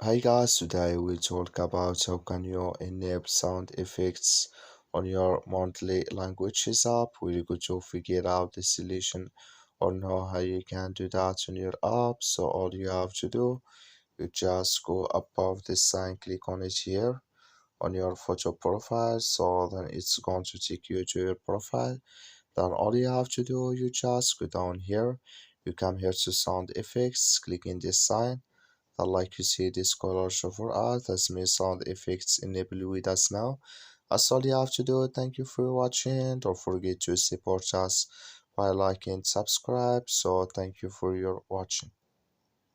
Hi guys, today we'll talk about how can you enable sound effects on your monthly languages app. We're going to figure out the solution or know how you can do that on your app. So all you have to do, you just go above this sign, click on it here on your photo profile. So then it's going to take you to your profile. Then all you have to do, you just go down here. You come here to sound effects, click in this sign like you see this color show for us as may sound effects enable with us now. That's all you have to do. Thank you for watching. Don't forget to support us by liking, subscribe. So thank you for your watching.